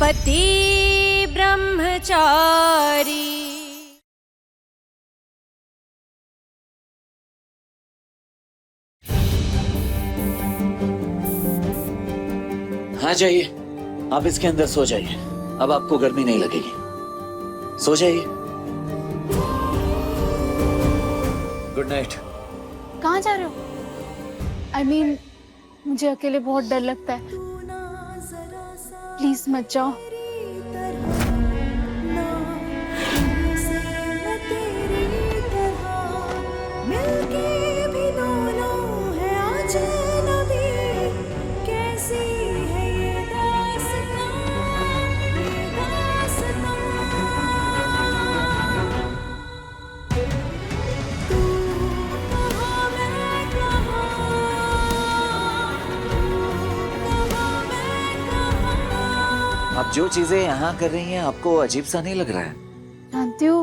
पति ब्रह्मचारी। हाँ जाइए, आप इसके अंदर सो जाइए। अब आपको गर्मी नहीं लगेगी, सो जाइए। Good night. कहाँ जा रहे हो? I mean, मुझे अकेले बहुत डर लगता है। प्लीज मत जाओ। आप जो चीजें यहाँ कर रही हैं, आपको अजीब सा नहीं लग रहा है? जानती हो,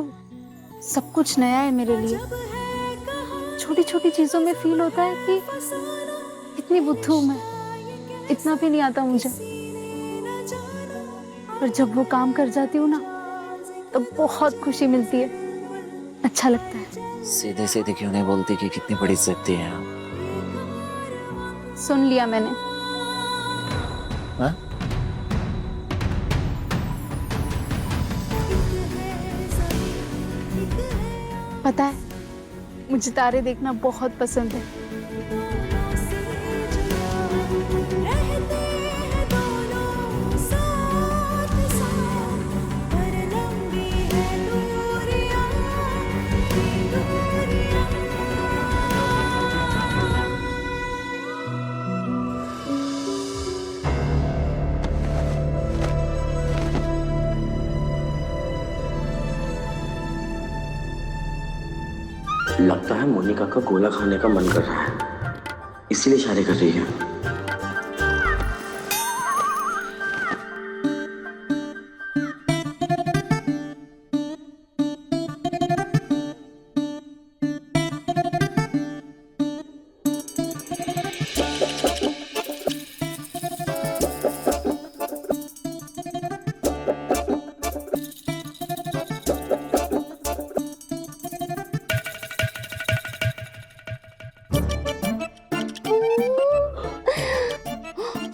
सब कुछ नया है मेरे लिए। छोटी छोटी चीजों में फील होता है कि इतनी बुद्धू हूं मैं, इतना भी नहीं आता मुझे। पर जब वो काम कर जाती हूँ ना, तो बहुत खुशी मिलती है, अच्छा लगता है। सीधे सीधे क्यों नहीं बोलती कि कितनी बड़ी जिद्दी हैं आप? सुन लिया मैंने। हाँ? पता है, मुझे तारे देखना बहुत पसंद है। लगता है मोनिका का गोला खाने का मन कर रहा है, इसीलिए इशारे कर रही है।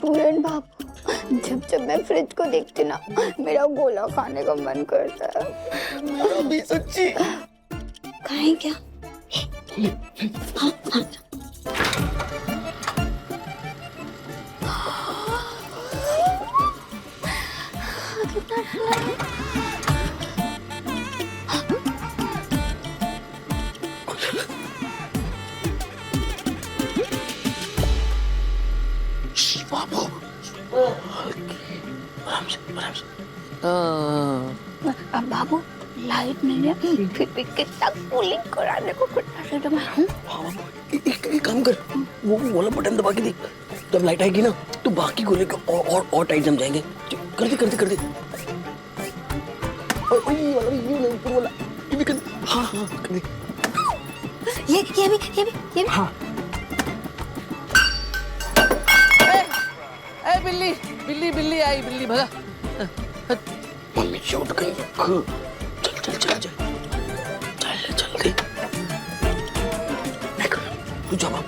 पूरन बाबू, जब जब मैं फ्रिज को देखती ना, मेरा गोला खाने का मन करता है। मेरा भी सच्ची। खाएं क्या? हाँ, हाँ। कितना ठंडा है। बाबू, अब बाबू, लाइट नहीं है, फिर भी कितना कूलिंग कराने को कितना से मैं हूँ। एक काम कर, वो वाला बटन दबा के देख। जब लाइट आएगी ना, तो बाकी गोले के और टाइट जम जाएंगे। कर दे कर दे कर दे। और ये वाला भी, ये वाला ऊपर वाला, ये भी कर दे। हाँ हाँ कर दे। ये भी। हाँ। ए बिल्ली बिल्ली बिल्ली आई, बिल्ली भगा। मम्मी चोट गई। चल चल चल चल चल जल्दी। तू जा बाबू।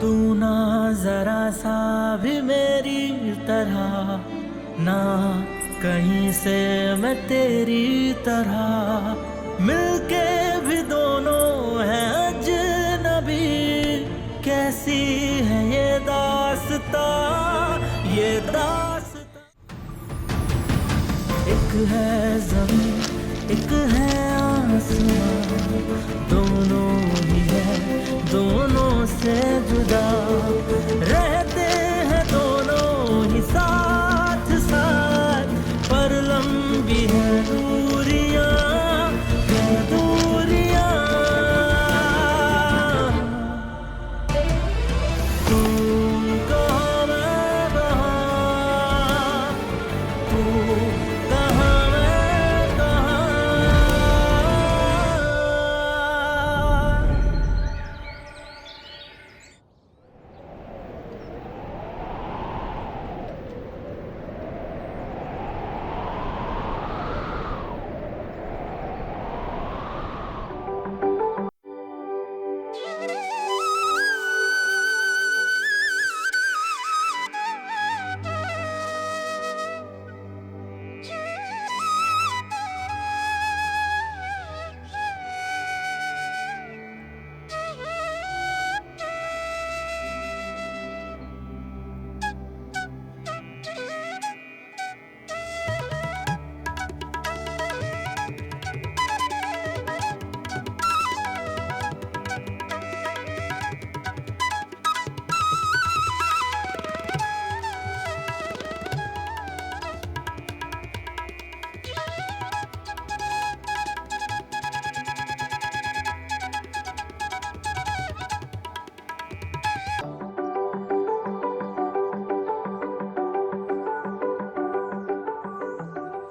तू ना जरा सा भी मेरी तरह, ना कहीं से मैं तेरी तरह, मिलके भी दोनों हैं अजनबी। कैसी है ये दास्तां, ये दास्तां। एक है ज़मीन, एक है आसमां, दोनों ही है, दोनों जुदा रहते हैं दोनों ही साथ साथ, पर लंबी है दूरियां, है दूरियां। तू कहाँ मैं कहाँ, तू कहाँ मैं कहाँ।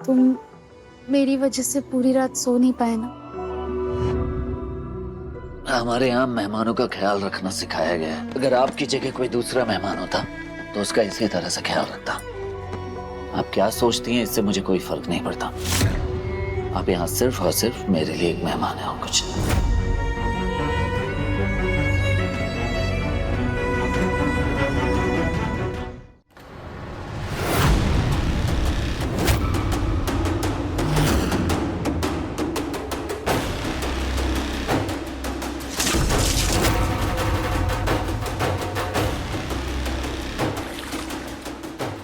तुम मेरी वजह से पूरी रात सो नहीं पाए ना? हमारे यहाँ मेहमानों का ख्याल रखना सिखाया गया है। अगर आपकी जगह कोई दूसरा मेहमान होता तो उसका इसी तरह से ख्याल रखता। आप क्या सोचती हैं इससे मुझे कोई फर्क नहीं पड़ता। आप यहाँ सिर्फ और सिर्फ मेरे लिए एक मेहमान है और कुछ नहीं।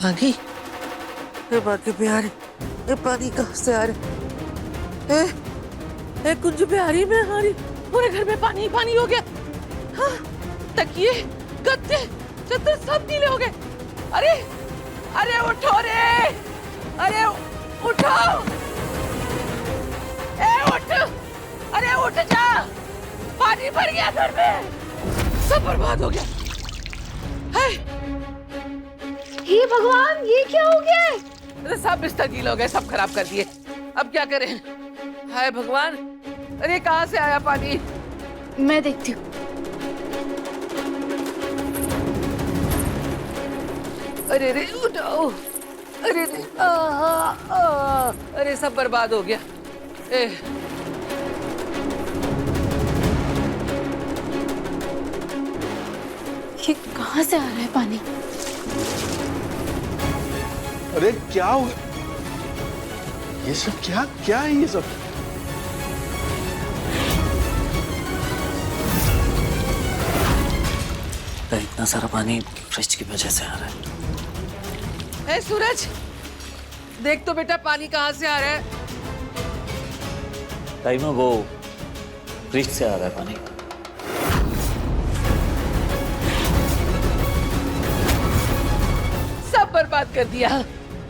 पानी, ये बाकी बिहारी, ये पानी कहाँ से आ रहा है? ए कुंज बिहारी में हारी, पूरे घर में पानी पानी हो गया। हाँ, तकिए, गद्दे, चद्दर सब गीले हो गए। अरे, अरे उठो रे, अरे उठो, ए उठ, अरे उठ जा, पानी भर गया घर में, सब बर्बाद हो गया। है हे भगवान, ये क्या हो गया है? अरे सब बिस्तर गीले हो गए, सब खराब कर दिए। अब क्या करें? हाय भगवान, अरे कहाँ से आया पानी? मैं देखती हूँ। अरे रे उठाओ, अरे रे अरे सब बर्बाद हो गया। ये कहाँ से आ रहा है पानी? अरे क्या हो गया? ये सब क्या क्या है ये सब? इतना सारा पानी फ्रिज की वजह से आ रहा है। ए सूरज, देख तो बेटा पानी कहाँ से आ रहा है? टाइमर वो फ्रिज से आ रहा है पानी। सब बर्बाद कर दिया।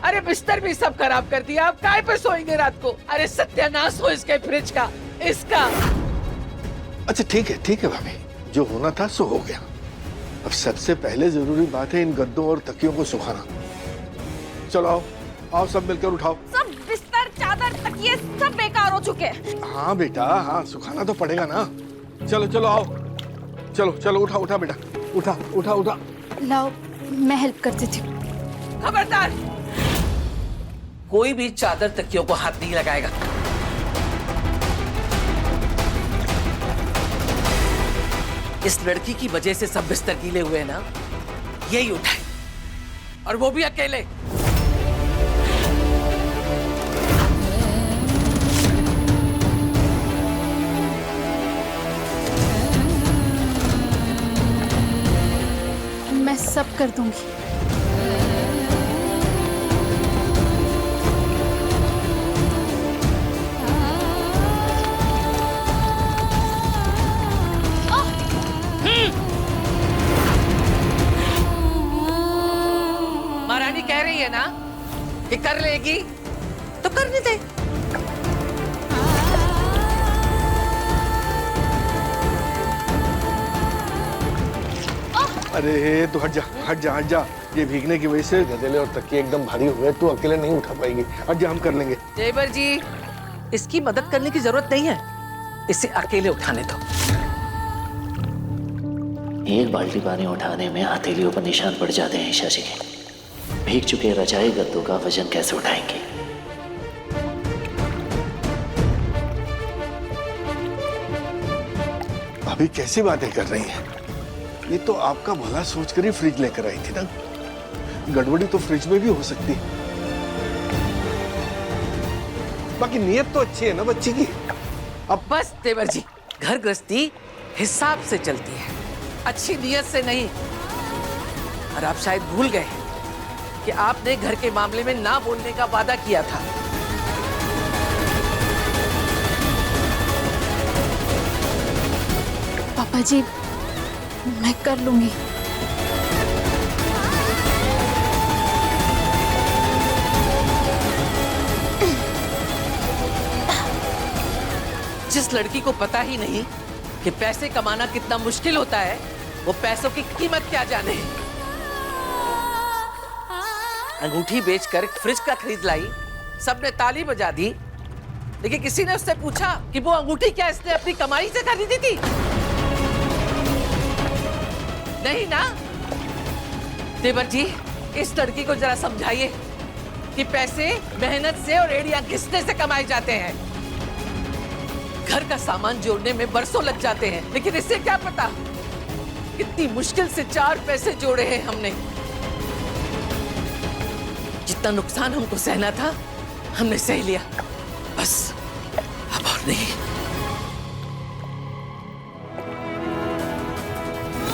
अरे बिस्तर भी सब खराब कर दिया। अब काय पे सोएंगे रात को? अरे सत्यानाश हो इसके फ्रिज का, इसका। अच्छा ठीक है भाभी, जो होना था सो हो गया। अब सबसे पहले जरूरी बात है इन गद्दों और तकियों को सुखाना। चलो आओ सब मिलकर उठाओ। सब बिस्तर, चादर, तकिए सब बेकार हो चुके हैं। हाँ बेटा, हाँ सुखाना तो पड़ेगा ना। चलो आओ, चलो उठा बेटा, उठा। लाओ, मैं हेल्प कर देती हूँ। खबरदार, कोई भी चादर तकियों को हाथ नहीं लगाएगा। इस लड़की की वजह से सब बिस्तर गीले हुए ना, यही उठाए, और वो भी अकेले। मैं सब कर दूंगी। है ना कि कर लेगी तो करने दे। अरे तू हट जा हट जा हट जा। ये भीगने की वजह से गदेले और तकिए एकदम भारी हुए, तू अकेले नहीं उठा पाएगी। हट जा, हम कर लेंगे। जेबर जी, इसकी मदद करने की जरूरत नहीं है, इसे अकेले उठाने दो। एक बाल्टी पानी उठाने में हथेलियों पर निशान पड़ जाते हैं ईशा जी के। भीग चुके रजाई गद्दों का वजन कैसे उठाएंगे? भाभी कैसी बातें कर रही हैं? ये तो आपका भला सोचकर ही फ्रिज लेकर आई थी ना। गड़बड़ी तो फ्रिज में भी हो सकती है। बाकी नीयत तो अच्छी है ना बच्ची की। अब बस देवर जी, घर गृहस्थी हिसाब से चलती है, अच्छी नीयत से नहीं। और आप शायद भूल गए कि आपने घर के मामले में ना बोलने का वादा किया था। पापा जी, मैं कर लूंगी। जिस लड़की को पता ही नहीं कि पैसे कमाना कितना मुश्किल होता है, वो पैसों की कीमत क्या जाने। अंगूठी बेचकर फ्रिज का खरीद लाई, सबने ताली बजा दी, लेकिन किसी ने उससे पूछा कि वो अंगूठी क्या इसने अपनी कमाई से खरीदी थी? नहीं ना। देवर जी, इस लड़की को जरा समझाइए कि पैसे मेहनत से और एड़ियां घिसने से कमाए जाते हैं। घर का सामान जोड़ने में बरसों लग जाते हैं, लेकिन इससे क्या पता कितनी मुश्किल से 4 पैसे जोड़े हैं हमने। जितना नुकसान हमको सहना था, हमने सह लिया, बस अब और नहीं।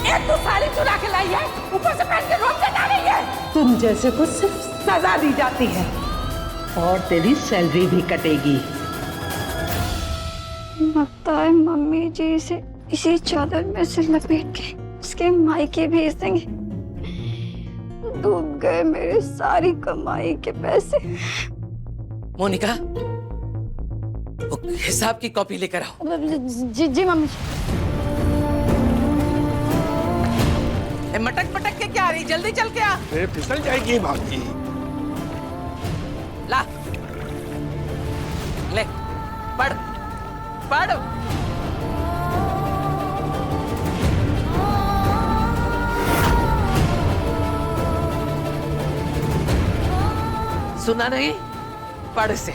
एक तो साड़ी चुरा के लाई है, ऊपर से पहन के रोड पे जा रही है। तुम जैसे को सिर्फ सजा दी जाती है और तेरी सैलरी भी कटेगी। लगता है मम्मी जी इसे इसी चादर में से लपेट के उसके मायके भेज देंगे। डूब गए मेरे सारी कमाई के पैसे। मोनिका, वो हिसाब की कॉपी लेकर आओ। जी जी मम्मी। मटक मटक के क्या आ रही? जल्दी चल के आ। फिसल जाएगी भाभी। ला, ले, पढ़ पढ़। सुना नहीं? पढ़ से।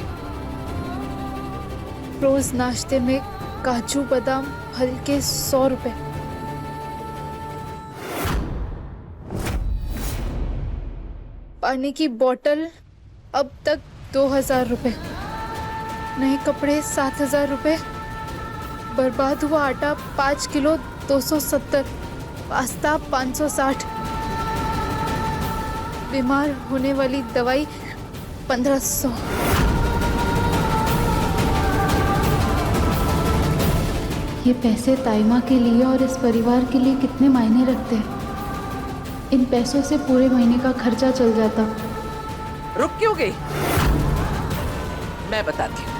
रोज नाश्ते में काजू बादाम फल के 100 रुपए। पानी की बोतल अब तक 2000 रुपए। नए कपड़े 7000 रुपए। बर्बाद हुआ आटा 5 किलो 270। पास्ता 560। बीमार होने वाली दवाई 1500। ये पैसे ताइमा के लिए और इस परिवार के लिए कितने मायने रखते हैं। इन पैसों से पूरे महीने का खर्चा चल जाता। रुक क्यों गई? मैं बताती हूँ।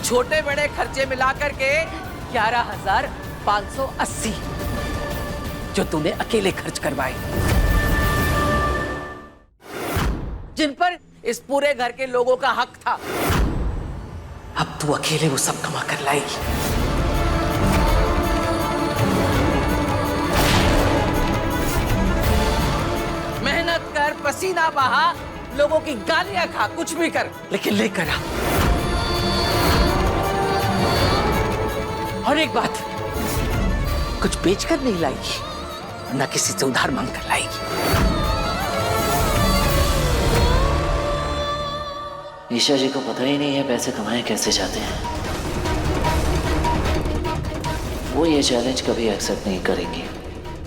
छोटे बड़े खर्चे मिलाकर के 11,580 जो तूने अकेले खर्च करवाए, जिन पर इस पूरे घर के लोगों का हक था। अब तू अकेले वो सब कमा कर लाएगी। मेहनत कर, पसीना बहा, लोगों की गालियां खा, कुछ भी कर, लेकिन लेकर आ। और एक बात, कुछ बेचकर नहीं लाएगी, ना किसी से उधार मांग कर लाएगी। ईशा जी को पता ही नहीं है पैसे कमाए कैसे जाते हैं। वो ये चैलेंज कभी एक्सेप्ट नहीं करेंगी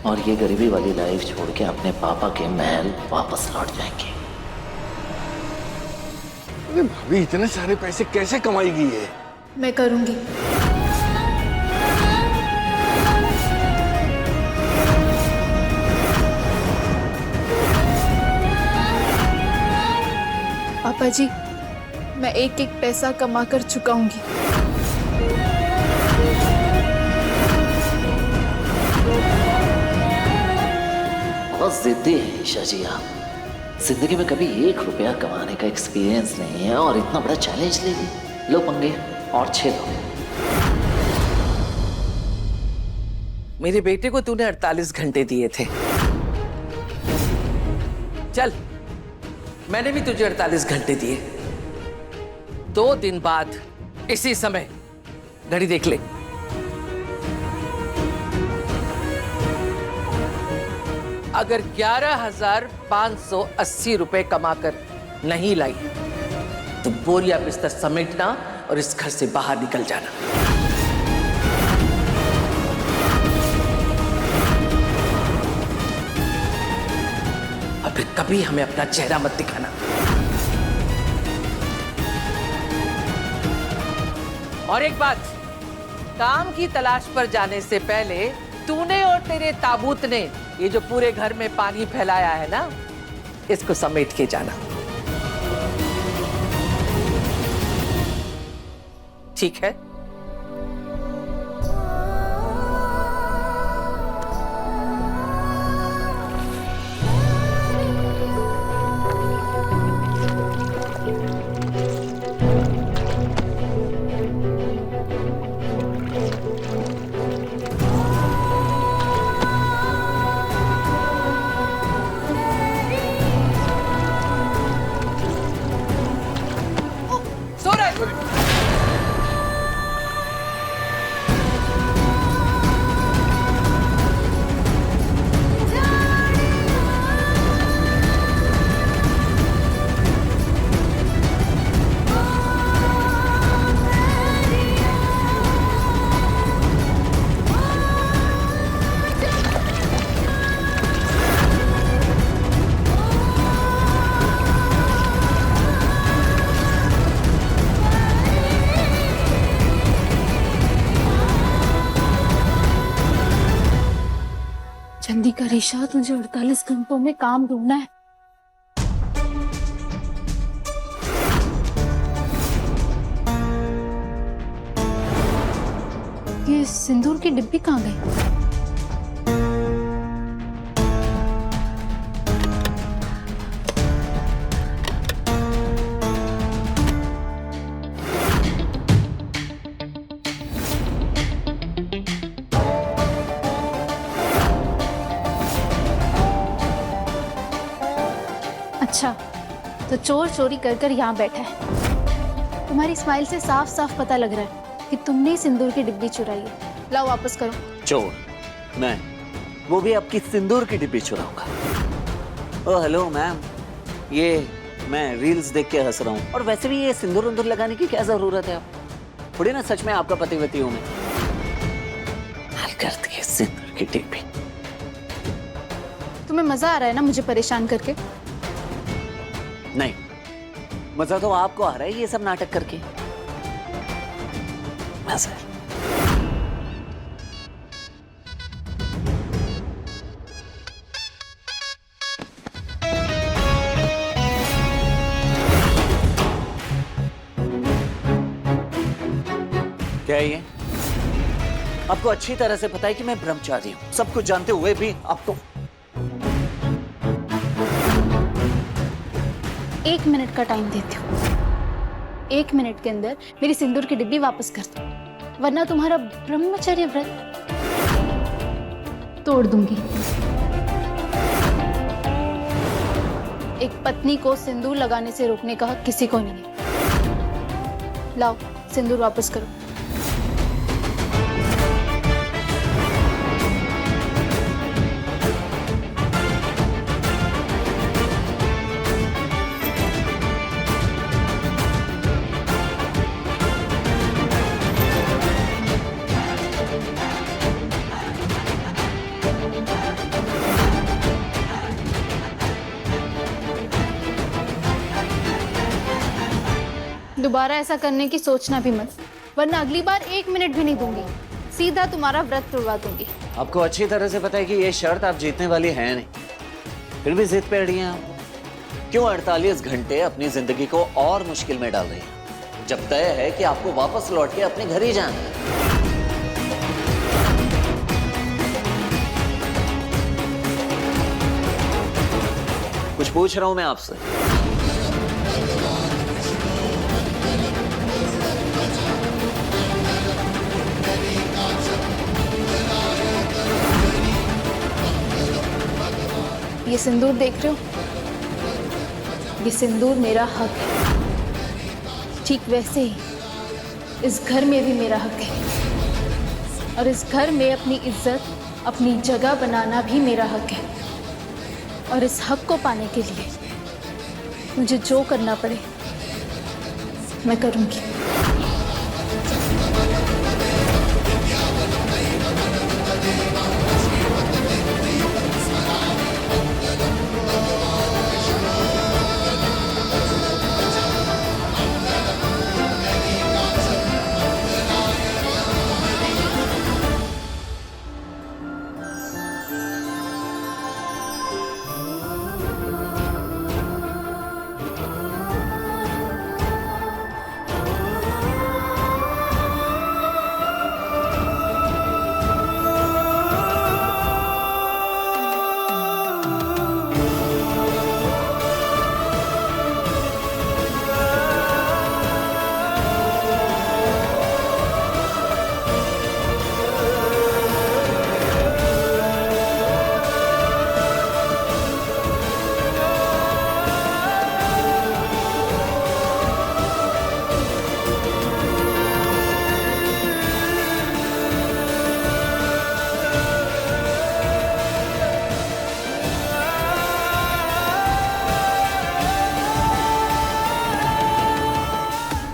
और ये गरीबी वाली लाइफ छोड़ के अपने पापा के महल वापस लौट जाएंगे। अरे भाभी, इतने सारे पैसे कैसे कमाएगी ये? मैं करूंगी। पापा जी, मैं एक एक पैसा कमा कर चुकाऊंगी। बहुत जिद्दी है ईशा जी आप। जिंदगी में कभी 1 रुपया कमाने का एक्सपीरियंस नहीं है और इतना बड़ा चैलेंज ले ली। लो पंगे और 6 लो। मेरे बेटे को तूने 48 घंटे दिए थे। चल, मैंने भी तुझे 48 घंटे दिए। 2 दिन बाद इसी समय घड़ी देख ले। अगर 11,580 रुपए कमाकर नहीं लाई तो बोरिया बिस्तर समेटना और इस घर से बाहर निकल जाना। और फिर कभी हमें अपना चेहरा मत दिखाना। और एक बात, काम की तलाश पर जाने से पहले तूने और तेरे ताबूत ने ये जो पूरे घर में पानी फैलाया है ना, इसको समेट के जाना। ठीक है? जल्दी कर ईशा, तुझे 48 घंटों में काम ढूंढना है। ये सिंदूर की डिब्बी कहाँ गई? अच्छा, तो चोर चोरी कर कर यहाँ बैठा है। तुम्हारी स्माइल से साफ साफ पता लग रहा है कि तुमने ही सिंदूर की डिब्बी चुराई है। लाओ वापस करो। चोर मैं, वो भी आपकी सिंदूर की डिब्बी चुराऊंगा। ओह हेलो मैम, ये मैं रील्स देख के हंस रहा हूँ। और वैसे भी ये सिंदूर उंदूर लगाने की क्या जरूरत है? आप थोड़ी ना सच में आपका पतिवती हूँ मैं। हाल करती है सिंदूर की डिब्बी। तुम्हें मजा आ रहा है ना मुझे परेशान करके? नहीं, मजा तो आपको आ रहा है ये सब नाटक करके। मजा। क्या है ये? आपको अच्छी तरह से पता है कि मैं ब्रह्मचारी हूं। सब कुछ जानते हुए भी आपको 1 मिनट का टाइम देती हूँ। 1 मिनट के अंदर मेरी सिंदूर की डिब्बी वापस कर दो, वरना तुम्हारा ब्रह्मचर्य व्रत तोड़ दूंगी। एक पत्नी को सिंदूर लगाने से रोकने का हक किसी को नहीं है। लाओ सिंदूर वापस करो। दोबारा ऐसा करने की सोचना भी मत, वरना अगली बार 1 मिनट भी नहीं दूंगी। सीधा तुम्हारा व्रत तोड़वा दूंगी। आपको अच्छी तरह से पता है कि ये शर्त आप जीतने वाली है नहीं, फिर भी जिद पे अड़ी हैं आप। क्यों 48 घंटे अपनी जिंदगी को और मुश्किल में डाल रही हैं, जब तय है कि आपको वापस लौट के अपने घर ही जाना है? कुछ पूछ रहा हूं मैं आपसे। ये सिंदूर देख रहे हो? ये सिंदूर मेरा हक है। ठीक वैसे ही इस घर में भी मेरा हक है, और इस घर में अपनी इज्जत, अपनी जगह बनाना भी मेरा हक है। और इस हक को पाने के लिए मुझे जो करना पड़े मैं करूंगी।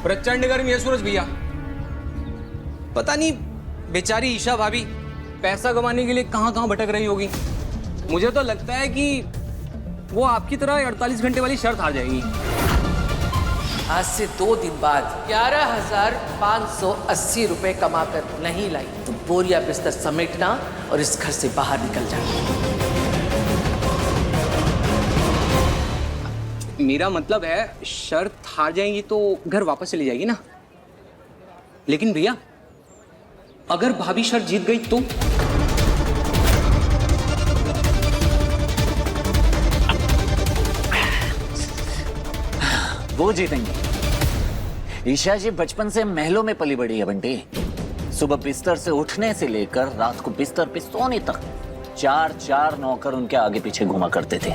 प्रचंड गर्मी है सूरज भैया। पता नहीं बेचारी ईशा भाभी पैसा कमाने के लिए कहां कहां भटक रही होगी। मुझे तो लगता है कि वो आपकी तरह 48 घंटे वाली शर्त हार जाएगी। आज से 2 दिन बाद 11,580 रुपए कमाकर नहीं लाई तो बोरिया बिस्तर समेटना और इस घर से बाहर निकल जाना। मेरा मतलब है शर्त हार जाएंगी तो घर वापस चली जाएगी ना। लेकिन भैया अगर भाभी शर्त जीत गई तो? वो जीतेंगे। ईशा जी बचपन से महलों में पली बड़ी है बंटी। सुबह बिस्तर से उठने से लेकर रात को बिस्तर पे सोने तक 4 नौकर उनके आगे पीछे घुमा करते थे।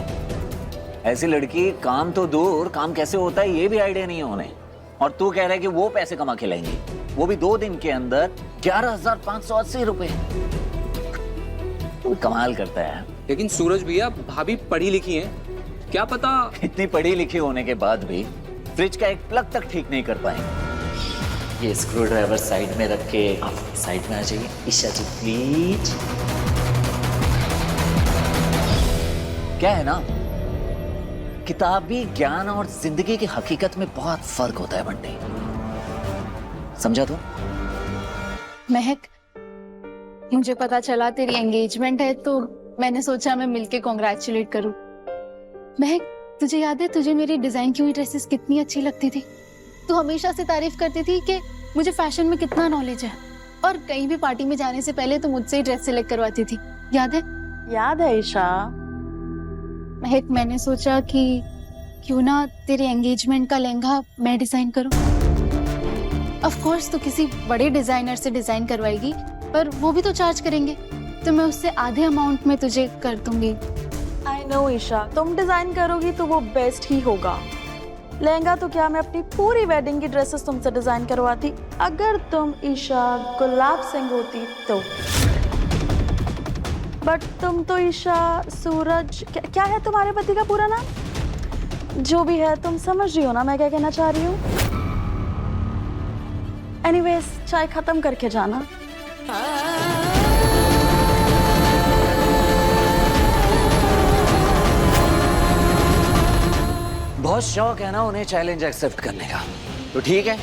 ऐसी लड़की काम तो दूर, काम कैसे होता है ये भी आइडिया नहीं है उन्हें। और तू कह रहा है कि वो पैसे कमा के लाएंगी, वो भी 2 दिन के अंदर 11,580 रुपए। कमाल करता है। लेकिन सूरज भैया भाभी पढ़ी लिखी हैं, क्या पता। इतनी पढ़ी लिखी होने के बाद भी फ्रिज का एक प्लग तक ठीक नहीं कर पाएंगे। ये स्क्रू ड्राइवर साइड में रख के आप साइड में आ जाइए। ईशा जी प्लीज। क्या है ना, किताबी ज्ञान और जिंदगी की हकीकत में बहुत फर्क होता है बंटी, समझा तू? महक, मुझे पता चला तेरी एंगेजमेंट है तो मैंने सोचा मैं मिलके कॉन्ग्रेचुलेट करूं। महक, तुझे याद है तुझे मेरी डिजाइन की हुई ड्रेसेस कितनी अच्छी लगती थी? तू हमेशा से तारीफ करती थी कि मुझे फैशन में कितना नॉलेज है, और कहीं भी पार्टी में जाने से पहले तू मुझसे ही ड्रेस सिलेक्ट करवाती थी, याद है? याद है ईशा। महक, मैंने सोचा कि क्यों ना तेरे एंगेजमेंट का लहंगा मैं डिजाइन करूं। ऑफ कोर्स तू किसी बड़े डिजाइनर से डिजाइन करवाएगी, पर वो भी तो चार्ज करेंगे, तो मैं उससे आधे अमाउंट में तुझे कर दूंगी। आई नो ईशा, तुम डिजाइन करोगी तो वो बेस्ट ही होगा। लहंगा तो क्या, मैं अपनी पूरी वेडिंग की ड्रेसेस तुमसे डिजाइन करवाती अगर तुम ईशा गुलाब सिंह होती तो। बट तुम तो ईशा सूरज, क्या है तुम्हारे पति का पूरा नाम? जो भी है, तुम समझ रही हो ना मैं क्या कहना चाह रही हूँ। एनीवेज, चाय खत्म करके जाना। बहुत शौक है ना उन्हें चैलेंज एक्सेप्ट करने का, तो ठीक है,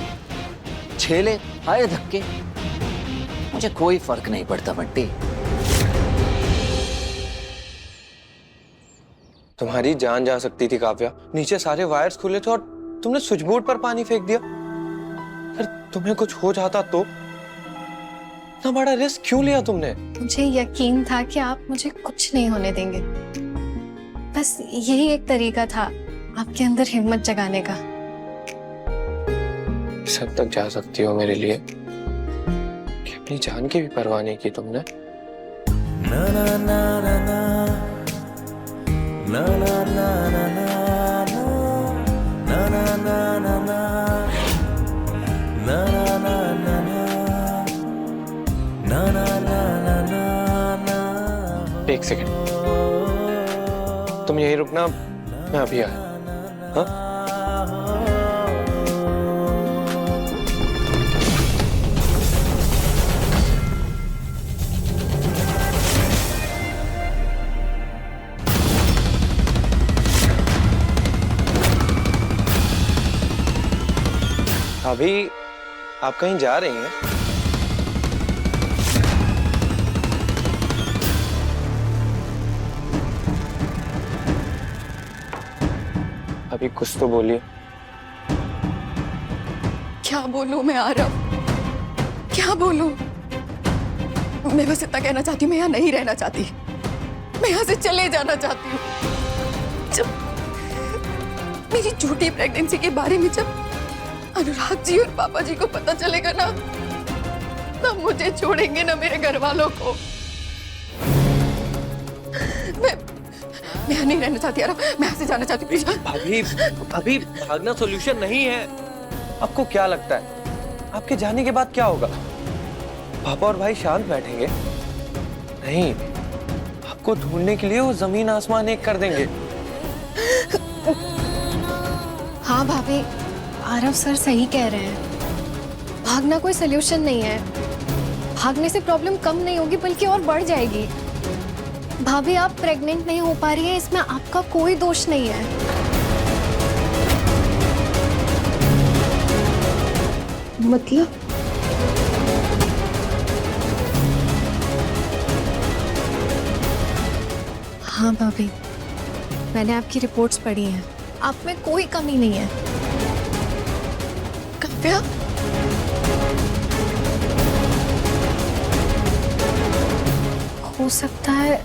छेले आए धक्के, मुझे कोई फर्क नहीं पड़ता बंटी। तुम्हारी जान जा सकती थी काव्या। नीचे सारे वायर्स खुले थे और तुमने स्विच बोर्ड पर पानी फेंक दिया। अगर तुम्हें कुछ हो जाता तो? इतना बड़ा रिस्क क्यों लिया तुमने? मुझे यकीन था कि आप मुझे कुछ नहीं होने देंगे। बस यही एक तरीका था आपके अंदर हिम्मत जगाने का। सब तक जा सकती हो मेरे लिए कि अपनी जान की भी परवाह नहीं की तुमने। ना ना ना ना ना ना ना ना ना ना ना ना ना ना ना ना ना ना ना। एक सेकंड, तुम यहीं रुकना, मैं अभी आया। हाँ? अभी आप कहीं जा रही हैं? अभी कुछ तो बोलिए। क्या बोलूं मैं आरव, क्या बोलूं? मैं बस इतना कहना चाहती हूँ, मैं यहाँ नहीं रहना चाहती, मैं यहाँ से चले जाना चाहती हूँ। जब मेरी झूठी प्रेगनेंसी के बारे में जब अनुराग जी और पापा जी को पता चलेगा ना, तब मुझे छोड़ेंगे ना मेरे घर वालों को। मैं यहाँ नहीं रहना चाहती यार, मैं यहाँ से जाना चाहती हूँ प्लीज। अभी भागना सॉल्यूशन नहीं है। आपको क्या लगता है आपके जाने के बाद क्या होगा? पापा और भाई शांत बैठेंगे? नहीं, आपको ढूंढने के लिए वो जमीन आसमान एक कर देंगे। हाँ भाभी, आरव सर सही कह रहे हैं। भागना कोई सलूशन नहीं है। भागने से प्रॉब्लम कम नहीं होगी बल्कि और बढ़ जाएगी। भाभी, आप प्रेग्नेंट नहीं हो पा रही हैं, इसमें आपका कोई दोष नहीं है। मतलब? हाँ भाभी, मैंने आपकी रिपोर्ट्स पढ़ी हैं, आप में कोई कमी नहीं है। काव्या, हो सकता है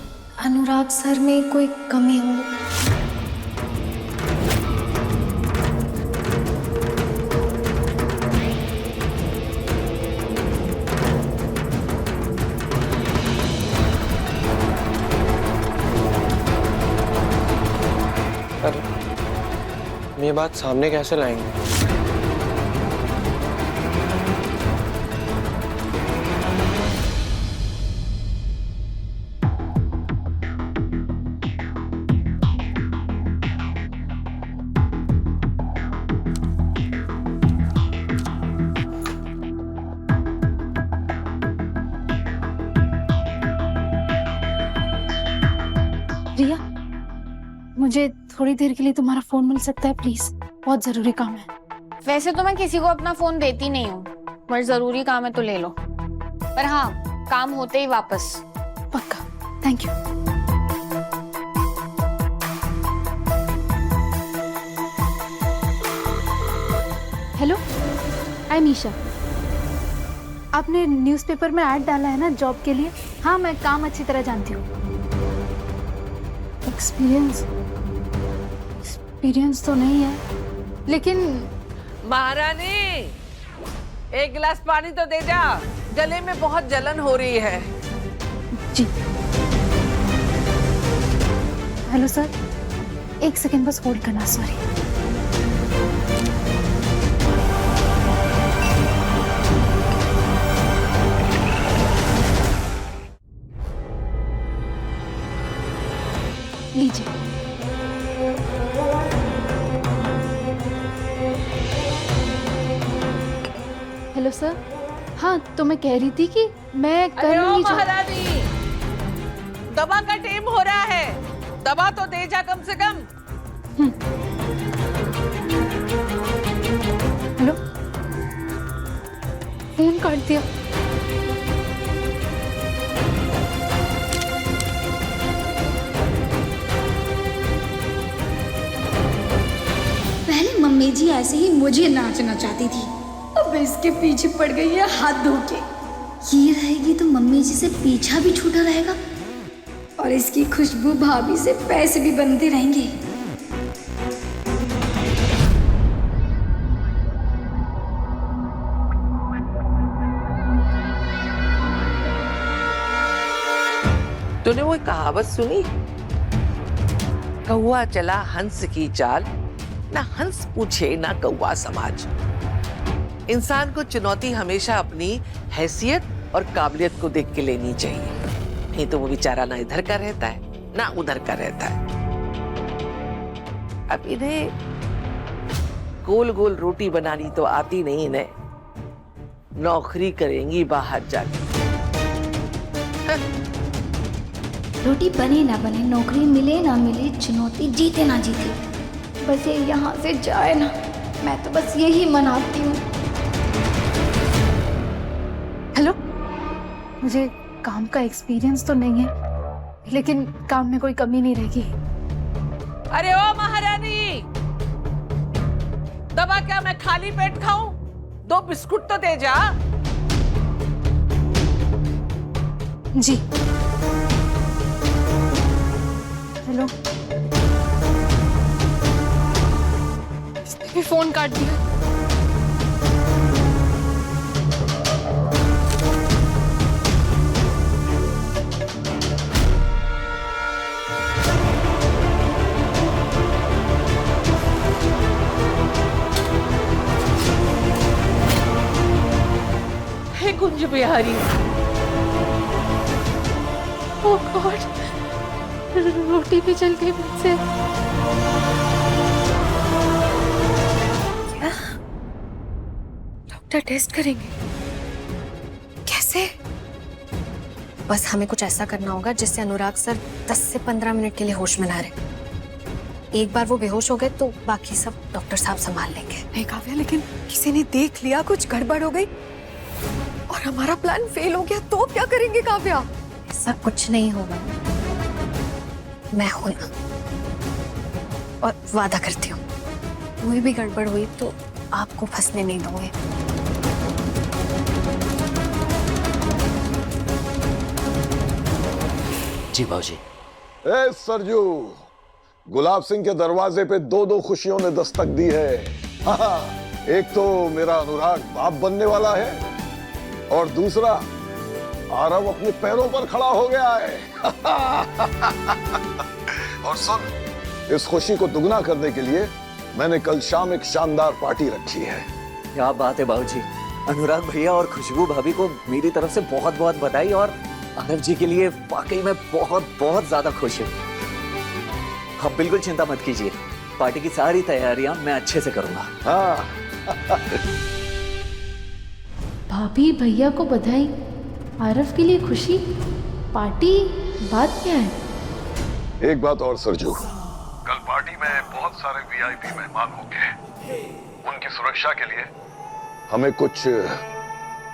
अनुराग सर में कोई कमी हो। पर ये बात सामने कैसे लाएंगे? रिया, मुझे थोड़ी देर के लिए तुम्हारा फोन मिल सकता है प्लीज? बहुत जरूरी काम है। वैसे तो मैं किसी को अपना फोन देती नहीं हूँ, पर जरूरी काम है तो ले लो। पर हाँ, काम होते ही वापस। पक्का, thank you. Hello, I am Isha. आपने न्यूज़पेपर में ऐड डाला है ना जॉब के लिए? हाँ, मैं काम अच्छी तरह जानती हूँ। एक्सपीरियंस तो नहीं है, लेकिन महारानी, एक गिलास पानी तो दे जा, गले में बहुत जलन हो रही है। जी। हेलो सर, एक सेकंड बस होल्ड करना, सॉरी। लीजिए। Hello sir. हाँ, तो मैं कह रही थी कि मैं कर लूंगी। महारानी, दवा का टाइम हो रहा है, दवा तो दे जा कम से कम। हेलो, फोन काट दिया। मम्मी जी ऐसे ही मुझे नाचना चाहती थी, अब इसके पीछे पड़ गई है हाथ धो के। ये रहेगी तो मम्मी जी से पीछा भी छूटा रहेगा और इसकी खुशबू भाभी से पैसे भी बनते रहेंगे। तूने वो कहावत सुनी, कौवा चला हंस की चाल, ना हंस पूछे ना कौवा समाज। इंसान को चुनौती हमेशा अपनी हैसियत और काबिलियत को देख के लेनी चाहिए, नहीं तो वो बेचारा ना इधर का रहता है ना उधर का रहता है। अब इन्हें गोल गोल रोटी बनानी तो आती नहीं, इन्हें नौकरी करेंगी बाहर जाके। रोटी बने ना बने, नौकरी मिले ना मिले, चुनौती जीते ना जीते, बस ये यहाँ से जाए ना, मैं तो बस यही मनाती हूँ। हेलो, मुझे काम का एक्सपीरियंस तो नहीं है, लेकिन काम में कोई कमी नहीं रहेगी। अरे ओ महारानी, दवा क्या मैं खाली पेट खाऊं? 2 बिस्कुट तो दे जा। जी। हेलो, इसने भी फोन काट दिया। हे कुंज बिहारी, ओह गॉड, रोटी भी जल गई मुझसे। क्या? डॉक्टर टेस्ट करेंगे? कैसे? बस हमें कुछ ऐसा करना होगा जिससे अनुराग सर 10 से 15 मिनट के लिए होश में ना रहे। एक बार वो बेहोश हो गए तो बाकी सब डॉक्टर साहब संभाल लेंगे। नहीं काव्या, लेकिन किसी ने देख लिया, कुछ गड़बड़ हो गई और हमारा प्लान फेल हो गया तो क्या करेंगे काव्या? ऐसा कुछ नहीं होगा, मैं हूं ना, और वादा करती हूँ कोई भी गड़बड़ हुई तो आपको फंसने नहीं दूंगी। जी बाबूजी। ए सरजू, गुलाब सिंह के दरवाजे पे 2-2 खुशियों ने दस्तक दी है। हाँ, एक तो मेरा अनुराग बाप बनने वाला है और दूसरा आरव अपने पैरों पर खड़ा हो गया है। और सुन, इस खुशी को दुगना करने के लिए मैंने कल शाम एक शानदार पार्टी रखी है। क्या बात है बाबूजी, अनुराग भैया और खुशबू भाभी को मेरी तरफ से बहुत बहुत बधाई, और आरव जी के लिए वाकई में बहुत बहुत ज्यादा खुश हूँ। आप बिल्कुल चिंता मत कीजिए, पार्टी की सारी तैयारियां मैं अच्छे से करूंगा। हाँ। भाभी भैया को बधाई, आरव के लिए खुशी, पार्टी, बात क्या है? एक बात और सरजू, कल पार्टी में बहुत सारे वीआईपी मेहमान होंगे। उनकी सुरक्षा के लिए हमें कुछ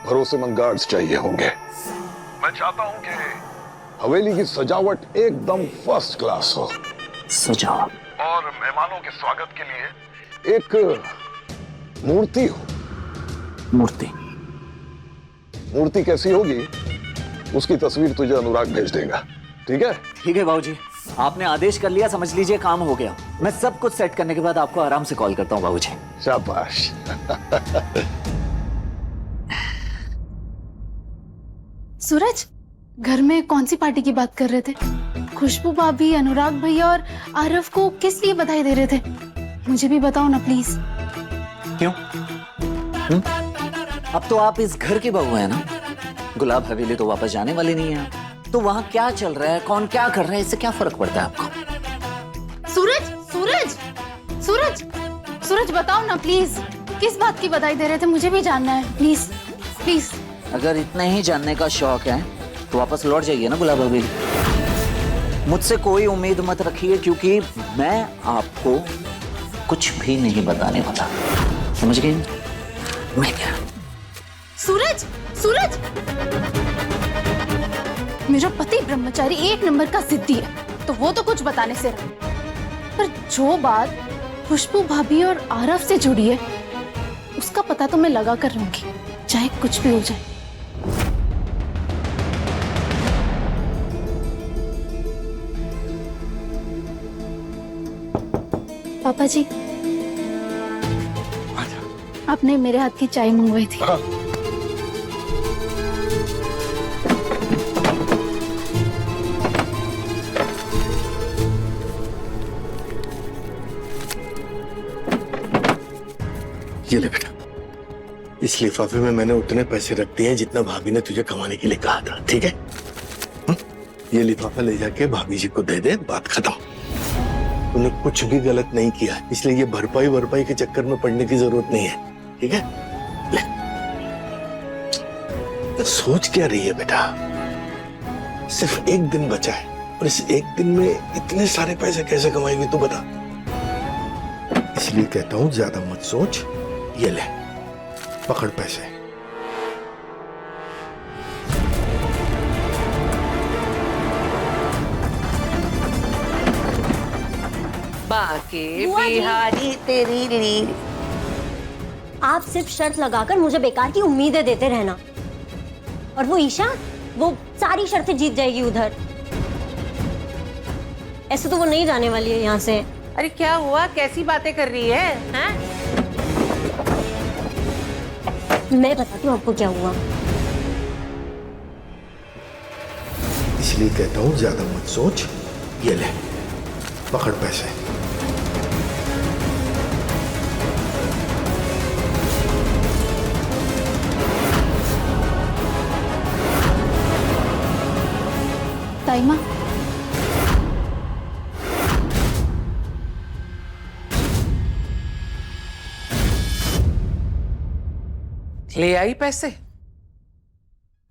भरोसेमंद गार्ड्स चाहिए होंगे। मैं चाहता हूं कि हवेली की सजावट एकदम फर्स्ट क्लास हो। सजावट? और मेहमानों के स्वागत के लिए एक मूर्ति हो। मूर्ति? मूर्ति कैसी होगी उसकी तस्वीर तुझे अनुराग भेज देगा, ठीक है? ठीक है बाबूजी, आपने आदेश कर लिया, समझ लीजिए काम हो गया। मैं सब कुछ सेट करने के बाद आपको आराम से कॉल करता हूँ बाबूजी। शाबाश। सूरज, घर में कौन सी पार्टी की बात कर रहे थे? खुशबू भाभी, अनुराग भैया और आरव को किस लिए बधाई दे रहे थे? मुझे भी बताओ ना प्लीज। क्यों? अब तो आप इस घर की बहू है ना, गुलाब हवेली तो वापस जाने वाली नहीं है, तो वहां क्या चल रहा है, कौन क्या कर रहा है, इससे क्या फर्क पड़ता है आपको? सूरज, सूरज, सूरज, सूरज बताओ ना प्लीज, किस बात की बधाई दे रहे थे? मुझे भी जानना है, प्लीज प्लीज। अगर इतना ही जानने का शौक है तो वापस लौट जाइए ना गुलाब हवेली। मुझसे कोई उम्मीद मत रखिए, क्योंकि मैं आपको कुछ भी नहीं बताने वाला, समझ गए? मैं क्या? सूरज, सूरज, मेरा पति ब्रह्मचारी 1 नंबर का जिद्दी है, तो वो तो कुछ बताने से रहा, पर जो बात खुशबू भाभी और आरव से जुड़ी है, उसका पता तो मैं लगा कर रहूंगी, चाहे कुछ भी हो जाए। पापा जी, आपने मेरे हाथ की चाय मंगवाई थी। ये ले बेटा, इस लिफाफे में मैंने उतने पैसे रख दिए हैं जितना भाभी ने तुझे कमाने के लिए कहा था, ठीक है? ये लिफाफा ले जाके भाभी जी को दे दे, बात खत्म। तूने कुछ भी गलत नहीं किया, इसलिए ये भरपाई के चक्कर में पड़ने की जरूरत नहीं है, ठीक है? ले। तो सोच क्या रही है बेटा? सिर्फ एक दिन बचा है और इस एक दिन में इतने सारे पैसे कैसे कमाएगी तू बता? इसलिए कहता हूं ज्यादा मत सोच, ये ले पकड़ पैसे। बाके बिहारी तेरी ली। आप सिर्फ शर्त लगाकर मुझे बेकार की उम्मीदें देते रहना, और वो ईशा, वो सारी शर्तें जीत जाएगी उधर। ऐसे तो वो नहीं जाने वाली है यहाँ से। अरे क्या हुआ, कैसी बातें कर रही है, हैं? मैं बताती हूँ आपको क्या हुआ। इसलिए कहता हूं ज्यादा मत सोच, ये ले पकड़ पैसे। ताईमा, ले आई पैसे?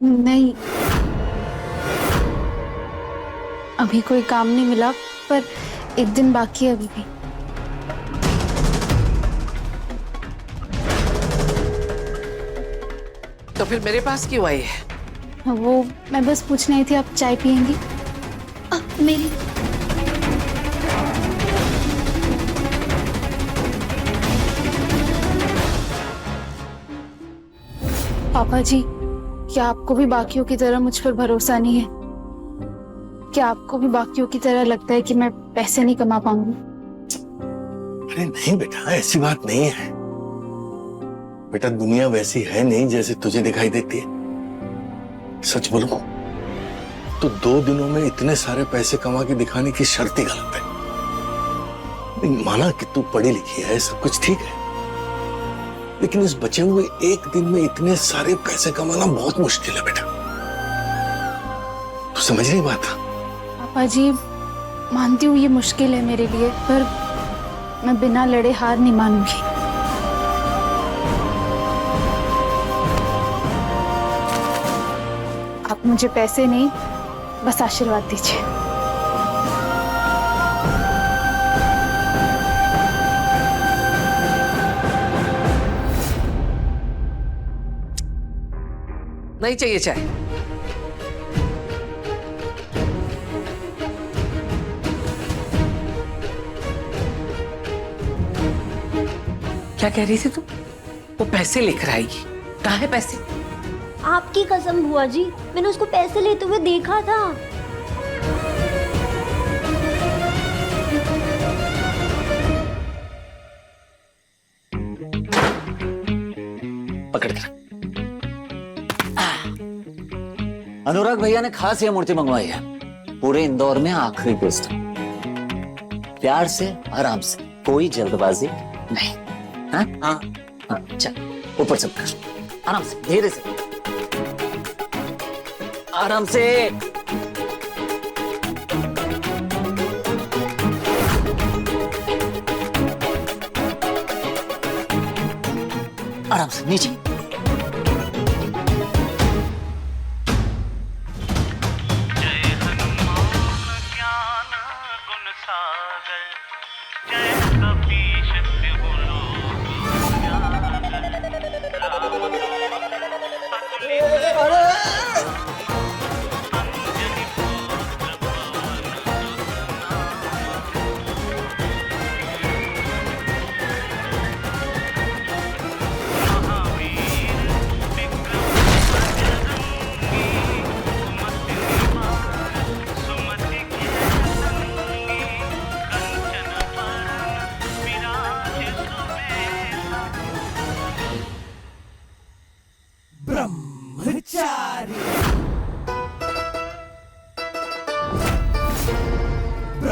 नहीं, अभी कोई काम नहीं मिला, पर एक दिन बाकी है अभी भी। तो फिर मेरे पास क्यों आई है? वो मैं बस पूछने आई थी, आप चाय पियेंगी? मेरी पापा जी, क्या आपको भी बाकियों की तरह मुझ पर भरोसा नहीं है? क्या आपको भी बाकियों की तरह लगता है कि मैं पैसे नहीं कमा पाऊंगी? अरे नहीं बेटा, ऐसी बात नहीं है। बेटा दुनिया वैसी है नहीं जैसे तुझे दिखाई देती है। सच बोलूं तो 2 दिनों में इतने सारे पैसे कमा के दिखाने की शर्त ही गलत है। माना कि तू पढ़ी लिखी है, सब कुछ ठीक है, लेकिन इस बचे हुए एक दिन में इतने सारे पैसे कमाना बहुत मुश्किल है बेटा। तू समझ रही बात? पापा जी, मानती हूँ ये मुश्किल है मेरे लिए, पर मैं बिना लड़े हार नहीं मानूंगी। आप मुझे पैसे नहीं, बस आशीर्वाद दीजिए। नहीं चाहिए चाय? क्या कह रही थी तू? वो पैसे लेकर आएगी, कहाँ है पैसे? आपकी कसम बुआ जी, मैंने उसको पैसे लेते हुए देखा था। पकड़ कर। अनुराग भैया ने खास यह मूर्ति मंगवाई है, पूरे इंदौर में आखिरी बेस्ट। प्यार से, आराम से, कोई जल्दबाजी नहीं। हाँ हाँ हाँ, चल ऊपर चल कर, आराम से, धीरे से, आराम से। आराम से नीचे। वो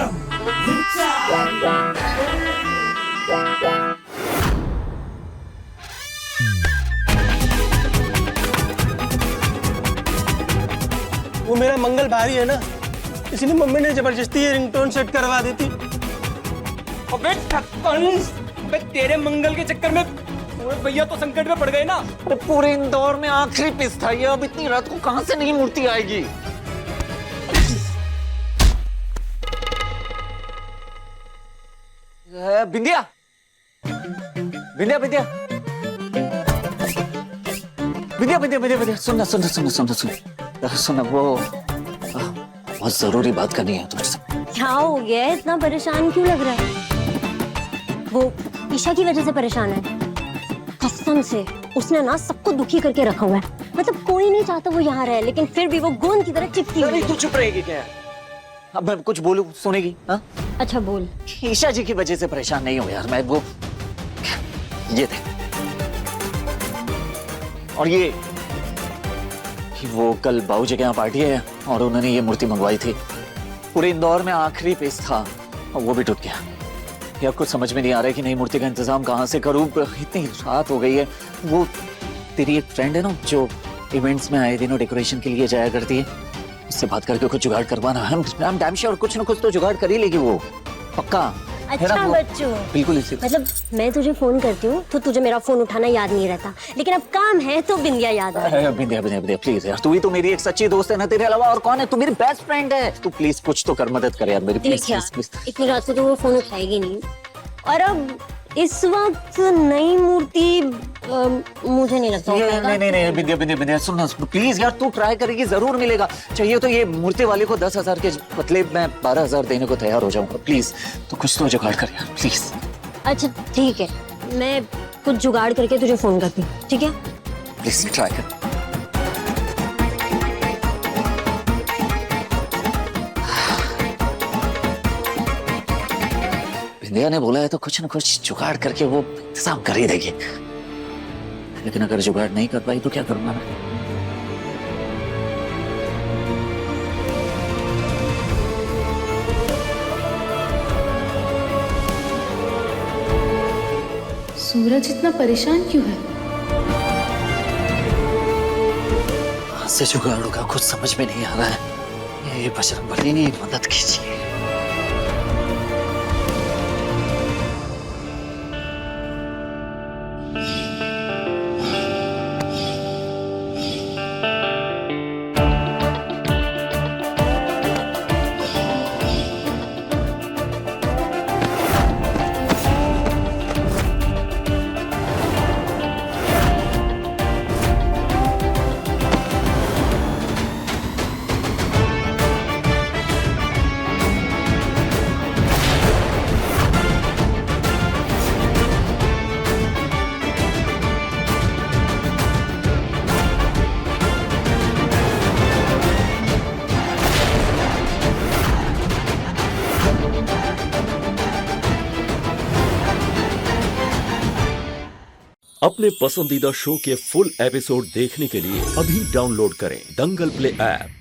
मेरा मंगल भारी है ना, इसलिए मम्मी ने जबरदस्ती ये रिंगटोन सेट करवा दी थी। अबे ठक्कन, अबे तेरे मंगल के चक्कर में पूरे भैया तो संकट में पड़ गए ना। अरे पूरे इंदौर में आखिरी पिस था ये, अब इतनी रात को कहां से नई मूर्ति आएगी? बिंदिया, बिंदिया, बिंदिया, बिंदिया, बिंदिया, बिंदिया, बिंदिया, सुनना, सुनना, सुनना, सुनना, सुनना, सुनना, वो बहुत जरूरी बात करनी है तुझसे। क्या हो गया है? इतना परेशान क्यों लग रहा है? वो ईशा की वजह से परेशान है? कसम से उसने ना सबको दुखी करके रखा हुआ है। मतलब कोई नहीं चाहता वो यहाँ रहे, लेकिन फिर भी वो गोंद की तरह चिपकी हुई है। तू चुप रहेगी क्या? अब मैं कुछ बोलूं सुनेगी? हाँ अच्छा बोल। ईशा जी की वजह से परेशान नहीं हो यार मैं। वो ये थे और ये वो कल बाबू जी के यहाँ पार्टी है और उन्होंने ये मूर्ति मंगवाई थी। पूरे इंदौर में आखिरी पीस था और वो भी टूट गया। यार कुछ समझ में नहीं आ रहा है कि नई मूर्ति का इंतजाम कहाँ से करूं। इतनी रात हो गई है। वो तेरी एक फ्रेंड है ना जो इवेंट्स में आए दिनों डेकोरेशन के लिए जाया करती है, उससे बात करके कुछ जुगाड़ करवाना। हम डैम श्योर कुछ ना कुछ तो जुगाड़ कर ही लेगी वो, पक्का। अच्छा बच्चों, बिल्कुल इसी मतलब मैं तुझे फोन करती हूँ तो तुझे मेरा फोन उठाना याद नहीं रहता, लेकिन अब काम है तो बिंदिया याद आ रही है। बिंदिया, बिंदिया, बिंदिया, प्लीज यार, तू ही तो मेरी एक सच्ची दोस्त है ना, तेरे अलावा और कौन है? तू मेरी बेस्ट फ्रेंड है। तू प्लीज कुछ तो कर, मदद कर यार मेरी, प्लीज प्लीज। इतनी रात को तो वो फोन उठाएगी नहीं। और अब इस वक्त नई मूर्ति मुझे नहीं लगता नहीं, बिंदिया, बिंदिया, बिंदिया, सुन प्लीज यार, तू ट्राई करेगी जरूर मिलेगा। चाहिए तो ये मूर्ति वाले को 10,000 के बदले मैं 12,000 देने को तैयार हो जाऊंगा। प्लीज तो कुछ तो जुगाड़ कर यार, प्लीज। अच्छा ठीक है, मैं कुछ जुगाड़ करके तुझे फोन करती हूँ, ठीक है? प्लीज ट्राई कर। बिंदिया ने बोला है तो कुछ न कुछ जुगाड़ करके वो इंतजाम कर ही देगी। लेकिन अगर जुगाड़ नहीं कर पाई तो क्या करूंगा मैं? सूरज इतना परेशान क्यों है? कहां से जुगाड़ होगा कुछ समझ में नहीं आ रहा है। ये बजरंगबली ने मदद कीजिए। अपने पसंदीदा शो के फुल एपिसोड देखने के लिए अभी डाउनलोड करें दंगल प्ले ऐप।